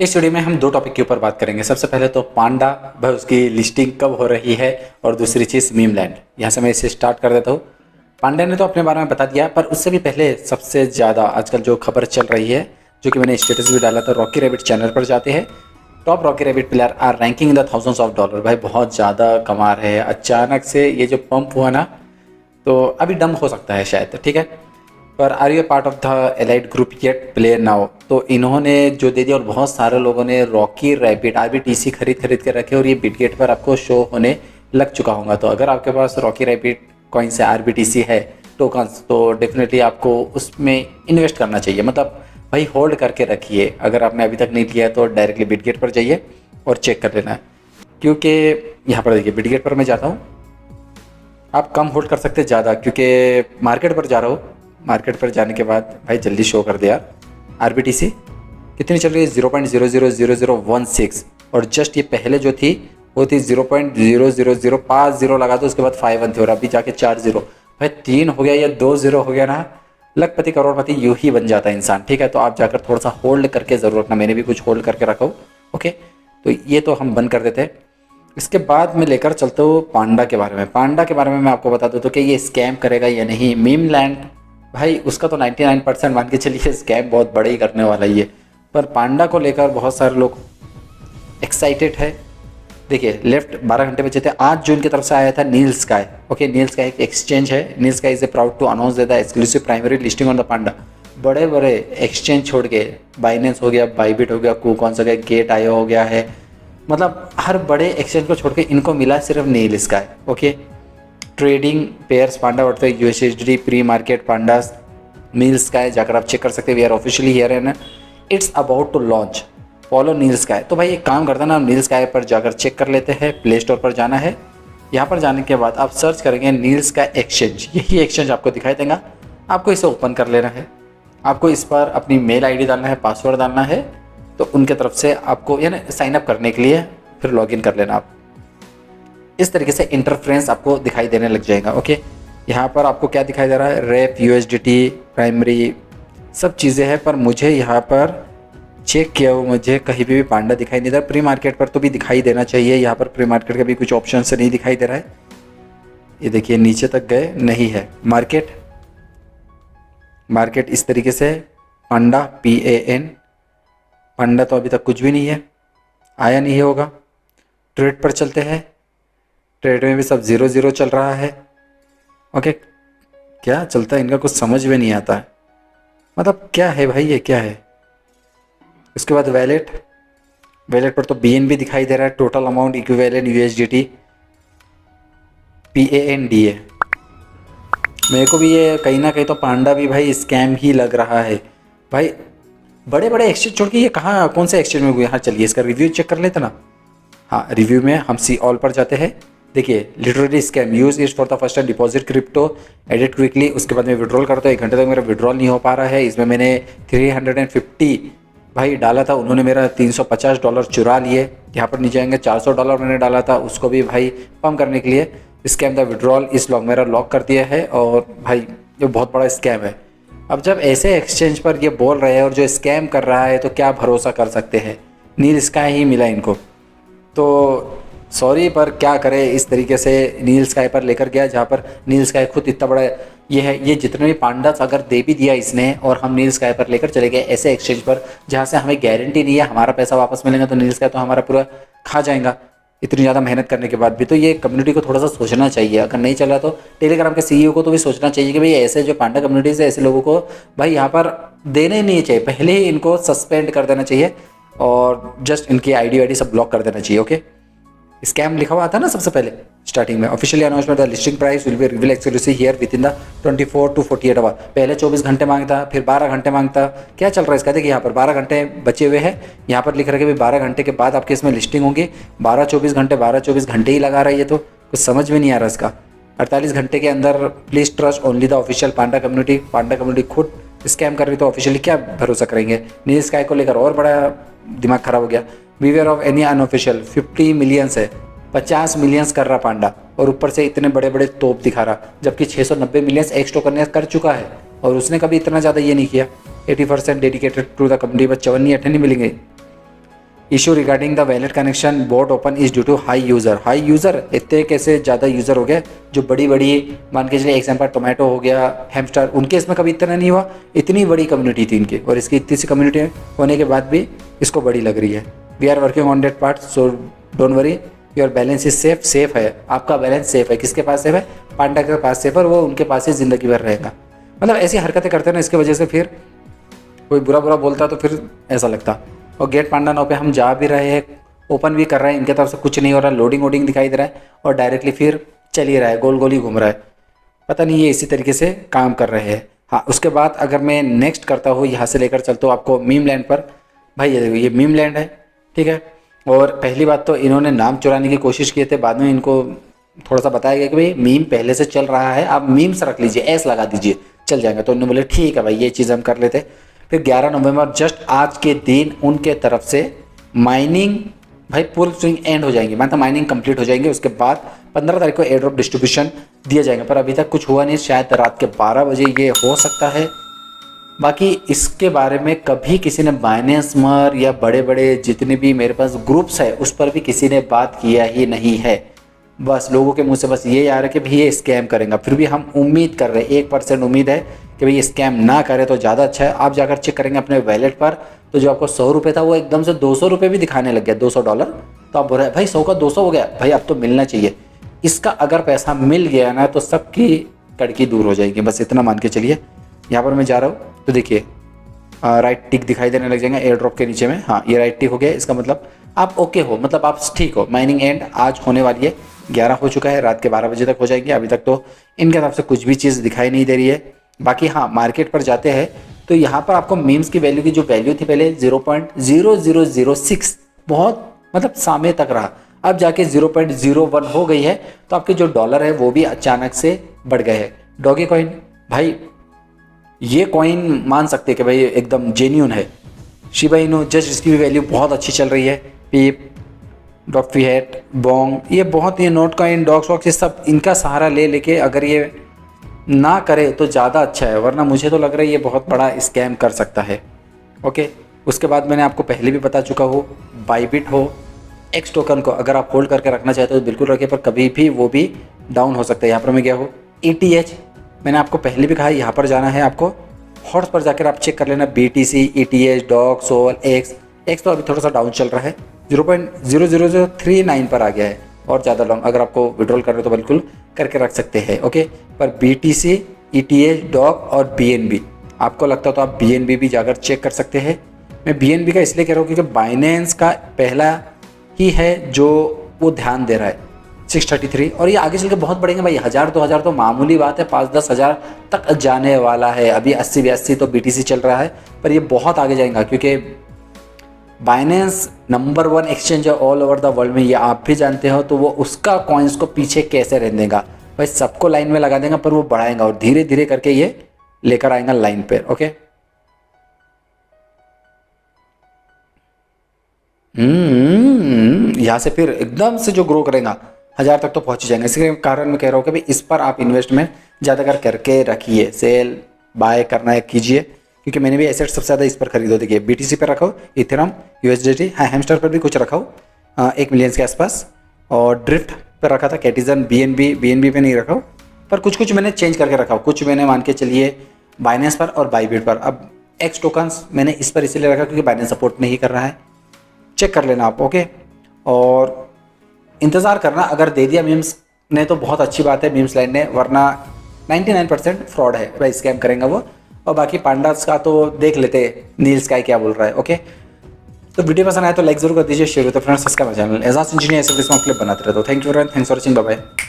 इस वीडियो में हम दो टॉपिक के ऊपर बात करेंगे। सबसे पहले तो पांडा, भाई उसकी लिस्टिंग कब हो रही है, और दूसरी चीज़ मीमलैंड। यहाँ से मैं इसे स्टार्ट कर देता हूँ। पांडा ने तो अपने बारे में बता दिया, पर उससे भी पहले सबसे ज़्यादा आजकल जो खबर चल रही है, जो कि मैंने स्टेटस भी डाला था, रॉकी रैबिट चैनल पर जाते हैं। Top rocky rabbit player are ranking in the thousands of dollar. भाई बहुत ज़्यादा कमा रहे हैं। अचानक से ये जो पंप हुआ ना, तो अभी डम हो सकता है शायद, ठीक है। पर are you a part of the elite group yet play now. तो इन्होंने जो दे दिया, और बहुत सारे लोगों ने रॉकी रैबिट RBTC खरीद के रखे, और ये बिटगेट पर आपको शो होने लग चुका होगा। तो अगर आपके पास रॉकी रैबिट कॉइन से RBTC है टोकन्स, तो डेफिनेटली आपको उसमें इन्वेस्ट करना चाहिए। मतलब भाई होल्ड करके रखिए। अगर आपने अभी तक नहीं किया है तो डायरेक्टली बिटगेट पर जाइए और चेक कर लेना है। क्योंकि यहाँ पर देखिए, बिटगेट पर मैं जाता हूँ, आप कम होल्ड कर सकते ज़्यादा, क्योंकि मार्केट पर जा रहा हो। मार्केट पर जाने के बाद भाई जल्दी शो कर दे यार। RBTC कितनी चल रही है? 0.000016। और जस्ट ये पहले जो थी वो थी 0.00050 लगा दो, उसके बाद 5 थे, और अभी जाके 4 भाई 3 हो गया या 2 0 हो गया ना, लखपति करोड़पति यूं ही बन जाता है इंसान, ठीक है। तो आप जाकर थोड़ा सा होल्ड करके ज़रूर रखना। मैंने भी कुछ होल्ड करके रखा हो, ओके। तो ये तो हम बंद कर देते हैं। इसके बाद मैं लेकर चलता हूँ पांडा के बारे में। पांडा के बारे में मैं आपको बता दूँ तो कि ये स्कैम करेगा या नहीं। मीमलैंड भाई उसका तो 99% मान के चलिए स्कैम बहुत बड़े ही करने वाला ही है। पर पांडा को लेकर बहुत सारे लोग एक्साइटेड है। देखिए, लेफ्ट 12 घंटे बचे थे। 8 जून की तरफ से आया था Neel Sky, okay. Neel Sky एक एक्सचेंज है। Neel Sky is a proud to announce the exclusive primary listing on the Panda. बड़े बड़े एक्सचेंज छोड़ के, बाइनेंस हो गया, बाइबिट हो गया, कूकॉन्स हो गया, गेट आयो हो गया है, मतलब हर बड़े एक्सचेंज को छोड़ के इनको मिला सिर्फ Neil Sky, okay. Trading pairs Panda बढ़ते हैं, USSD pre market pandas Neil Sky, जाकर आप चेक कर सकते हैं। We are officially here and it's about to launch, follow Neil Sky. तो भाई एक काम करता ना, नील स्काई पर जाकर चेक कर लेते हैं। प्ले स्टोर पर जाना है। यहाँ पर जाने के बाद आप सर्च करेंगे नील स्काई एक्सचेंज। यही एक्सचेंज आपको दिखाई देगा। आपको इसे ओपन कर लेना है। आपको इस पर अपनी मेल ID डालना है, पासवर्ड डालना है। तो उनके तरफ से आपको यानी साइन अप करने के लिए फिर लॉगिन कर लेना। आप इस तरीके से इंटरफ्रेंस आपको दिखाई देने लग जाएगा, ओके। यहाँ पर आपको क्या दिखाई दे रहा है? रेप, USDT प्राइमरी सब चीज़ें हैं। पर मुझे यहाँ पर चेक किया हुआ मुझे कहीं भी पांडा दिखाई नहीं दे रहा। प्री मार्केट पर तो भी दिखाई देना चाहिए। यहाँ पर प्री मार्केट का भी कुछ ऑप्शन से नहीं दिखाई दे रहा है। ये देखिए नीचे तक गए, नहीं है। मार्केट इस तरीके से पांडा PAN, पांडा तो अभी तक कुछ भी नहीं है, आया नहीं होगा। ट्रेड पर चलते हैं। ट्रेड में भी सब 0 चल रहा है, ओके। क्या चलता है इनका कुछ समझ में नहीं आता है। मतलब क्या है भाई, ये क्या है? उसके बाद वैलेट पर तो BNB दिखाई दे रहा है। Total amount equivalent USDT PANDA। मेरे को भी ये कहीं ना कहीं तो पांडा भी भाई स्कैम ही लग रहा है। भाई बड़े बड़े एक्सचेंज छोड़ के ये कहाँ, कौन से एक्सचेंज में हुए? हाँ चलिए इसका रिव्यू चेक कर लेते ना। हाँ, रिव्यू में हम सी ऑल पर जाते हैं। देखिए, literally scam, use is for the first time, deposit crypto, edit quickly. उसके बाद मैं विड्रॉल करता हूँ। 1 घंटे तक मेरा विड्रॉल नहीं हो पा रहा है। इसमें मैंने 350 भाई डाला था, उन्होंने मेरा $350 चुरा लिए। यहाँ पर नीचे आएंगे, $400 मैंने डाला था, उसको भी भाई पम्प करने के लिए स्कैम द विड्रॉल इस लॉक मेरा लॉक कर दिया है। और भाई ये बहुत बड़ा स्कैम है। अब जब ऐसे एक्सचेंज पर ये बोल रहे हैं और जो स्कैम कर रहा है, तो क्या भरोसा कर सकते हैं? नील स्काई ही मिला इनको, तो सॉरी, पर क्या करें। इस तरीके से नील स्काई पर लेकर गया, जहाँ पर नील स्काई खुद इतना बड़ा ये है। ये जितने भी पांडास अगर दे भी दिया इसने, और हम नील स्काई पर लेकर चले गए ऐसे एक्सचेंज पर जहाँ से हमें गारंटी नहीं है हमारा पैसा वापस मिलेगा, तो नील स्काई तो हमारा पूरा खा जाएगा इतनी ज़्यादा मेहनत करने के बाद भी। तो ये कम्युनिटी को थोड़ा सा सोचना चाहिए। अगर नहीं चला तो टेलीग्राम के CEO को तो भी सोचना चाहिए कि भाई ऐसे जो पांडा कम्युनिटीज़ है, ऐसे लोगों को भाई यहाँ पर देने नहीं चाहिए। पहले ही इनको सस्पेंड कर देना चाहिए और जस्ट इनकी ID सब ब्लॉक कर देना चाहिए, ओके। स्कैम लिखा हुआ था ना सबसे पहले स्टार्टिंग में, officially announcement the listing price will be reveal exclusive here within the 24 to 48 hour. पहले 24 घंटे मांगता, फिर 12 घंटे मांगता। क्या चल रहा है इसका? देखिए यहाँ पर 12 घंटे बचे हुए हैं। यहाँ पर लिख रहा है कि 12 घंटे के बाद आपके इसमें लिस्टिंग होंगी। 12-24 घंटे ही लगा रहा है। ये तो कुछ समझ में नहीं आ रहा इसका। 48 घंटे के अंदर please trust only the official Panda community. Panda community खुद स्कैम कर रही, तो ऑफिशियली क्या भरोसा करेंगे? नील स्काई को लेकर और बड़ा दिमाग खराब हो गया। Beware of any unofficial 50 millions है, 50 मिलियंस कर रहा पांडा, और ऊपर से इतने बड़े बड़े तोप दिखा रहा, जबकि 690 मिलियंस एक्स टोकन कर चुका है और उसने कभी इतना ज़्यादा ये नहीं किया। 80% dedicated to the community, but 54 नहीं 8 नहीं मिलेंगे। Issue regarding the wallet connection bot open is due to high user इतने कैसे ज़्यादा यूज़र हो गए जो बड़ी मान के चलिए एग्जाम्पल टोमेटो हो गया, हैमस्टर, उनके इसमें कभी इतना नहीं हुआ, इतनी बड़ी कम्युनिटी थी इनकी, और इसकी इतनी सी कम्युनिटी होने के बाद भी इसको बड़ी लग रही है। We are working on that part, so don't worry, your balance is safe है, आपका बैलेंस सेफ है। किसके पास सेफ है? पांडा के पास सेफ है, और वो उनके पास ही ज़िंदगी भर रहेगा। मतलब ऐसी हरकतें करते हैं ना, इसकी वजह से फिर कोई बुरा बोलता तो फिर ऐसा लगता। और गेट पांडा 9 पे हम जा भी रहे हैं, ओपन भी कर रहे हैं, इनके तरफ से कुछ नहीं हो रहा, लोडिंग दिखाई दे रहा है, और डायरेक्टली फिर चल ही रहा है, गोल ही घूम रहा है। पता नहीं ये इसी तरीके से काम कर रहे हैं। हाँ, उसके बाद अगर मैं नेक्स्ट करता हूँ, यहाँ से लेकर चलता हूँ आपको मीम लैंड पर। भाई ये देखो, ये मीम लैंड है, ठीक है। और पहली बात तो इन्होंने नाम चुराने की कोशिश की थे, बाद में इनको थोड़ा सा बताया गया कि भाई मीम पहले से चल रहा है, आप मीम्स रख लीजिए, एस लगा दीजिए, चल जाएगा। तो उन्होंने बोले ठीक है भाई, ये चीज़ हम कर लेते। फिर 11 नवंबर जस्ट आज के दिन उनके तरफ से माइनिंग भाई पूरी स्विंग एंड हो जाएंगी, मतलब माइनिंग कंप्लीट हो जाएंगे। उसके बाद 15 तारीख को एयर ड्रॉप डिस्ट्रीब्यूशन दिए जाएंगे, पर अभी तक कुछ हुआ नहीं, शायद रात के 12 बजे ये हो सकता है। बाकी इसके बारे में कभी किसी ने बाइनेंस मर या बड़े जितने भी मेरे पास ग्रुप्स है उस पर भी किसी ने बात किया ही नहीं है। बस लोगों के मुंह से बस ये आ रहा है कि भाई ये स्कैम करेंगे। फिर भी हम उम्मीद कर रहे हैं, 1% उम्मीद है कि भाई ये स्कैम ना करे तो ज़्यादा अच्छा है। आप जाकर चेक करेंगे अपने वैलेट पर, तो जो आपको 100 रुपये था वो एकदम से 200 रुपये भी दिखाने लग गया, $200। तो आप बोल रहे हैं भाई 100 का 200 हो गया, भाई अब तो मिलना चाहिए। इसका अगर पैसा मिल गया ना तो सबकी कड़की दूर हो जाएगी, बस इतना मान के चलिए। यहाँ पर मैं जा रहा हूँ तो देखिए राइट टिक दिखाई देने लग जाएगा एयर ड्रॉप के नीचे में। हाँ, ये राइट टिक हो गया, इसका मतलब आप ओके हो, मतलब आप ठीक हो। माइनिंग एंड आज होने वाली है, 11 हो चुका है, रात के 12 बजे तक हो जाएंगे। अभी तक तो इनके तरफ से कुछ भी चीज़ दिखाई नहीं दे रही है। बाकी हाँ, मार्केट पर जाते हैं तो यहाँ पर आपको मीम्स की वैल्यू की जो वैल्यू थी पहले 0.0006 बहुत मतलब सामने तक रहा, अब जाके 0.01 हो गई है। तो आपके जो डॉलर है वो भी अचानक से बढ़ गए हैं। डॉगी कॉइन भाई, ये कॉइन मान सकते हैं कि भाई एकदम जेन्यून है। शिबा इनू जस्ट इसकी भी वैल्यू बहुत अच्छी चल रही है। पीप, डॉफी हैट, बोंग, ये बहुत, ये नोट कॉइन, डॉक्स वॉक्स, ये सब इनका सहारा ले लेके अगर ये ना करे तो ज़्यादा अच्छा है, वरना मुझे तो लग रहा है ये बहुत बड़ा स्कैम कर सकता है। ओके, उसके बाद मैंने आपको पहले भी बता चुका हूँ, बाइबिट हो, एक्स टोकन को अगर आप होल्ड करके रखना चाहते हो तो बिल्कुल रखिए, पर कभी भी वो भी डाउन हो सकता है। यहाँ पर मैं गया हूँ ETH, मैंने आपको पहले भी कहा है, यहाँ पर जाना है आपको, हॉट्स पर जाकर आप चेक कर लेना BTC, ETH, dog, Sol, X तो अभी थोड़ा सा डाउन चल रहा है, 0.00039 पर आ गया है, और ज़्यादा लॉन्ग अगर आपको विड्रॉल करना तो बिल्कुल करके रख सकते हैं। ओके, पर BTC, ETH, डॉग और BNB आपको लगता है तो आप BNB भी जाकर चेक कर सकते हैं। मैं BNB का इसलिए कह रहा हूँ क्योंकि बाइनेंस का पहला ही है जो वो ध्यान दे रहा है 633, और ये आगे चल के बहुत बढ़ेंगे भाई। 1000-2000 तो मामूली बात है, 5-10 हज़ार तक जाने वाला है। अभी 80-82 तो BTC चल रहा है, पर ये बहुत आगे जाएगा क्योंकि बाइनेंस नंबर 1 एक्सचेंज है ऑल ओवर द वर्ल्ड में, ये आप भी जानते हो। तो वो उसका कॉइन्स को पीछे कैसे रहने देगा भाई, सबको लाइन में लगा देगा, पर वो बढ़ाएगा और धीरे धीरे करके ये लेकर आएगा लाइन पे। ओके, यहाँ से फिर एकदम से जो ग्रो करेगा 1000 तक तो पहुंच जाएंगे। इसी कारण मैं कह रहा हूँ कि भाई इस पर आप इन्वेस्टमेंट ज़्यादातर करके रखिए, सेल बाय करना है कीजिए, क्योंकि मैंने भी एसेट सबसे ज़्यादा इस पर खरीदो। देखिए BTC पर रखो, इथेरियम, USDT, हाँ हैमस्टर पर भी कुछ रखा 1 मिलियन के आसपास, और ड्रिफ्ट पर रखा था, कैटिजन, BNB पे नहीं रखा, पर कुछ मैंने चेंज करके रखा, कुछ मैंने मान के चलिए बाइनेंस पर और बाइबिट पर। अब एक्स टोकन्स मैंने इस पर इसीलिए रखा क्योंकि बाइनेंस सपोर्ट नहीं कर रहा है, चेक कर लेना आप। ओके, और इंतज़ार करना, अगर दे दिया मीम्स ने तो बहुत अच्छी बात है, मीम्स लाइन ने, वरना 99% फ्रॉड है भाई, स्कैम करेंगे वो। और बाकी पांडास का तो देख लेते नील स्काई क्या बोल रहा है। ओके, तो वीडियो पसंद आए तो लाइक जरूर कर दीजिए, शेयर होता है friends, subscribe channel Ejaz engineer ऐसे क्लिप बनाते रहते हो। Thank you friend, thanks for watching, bye bye.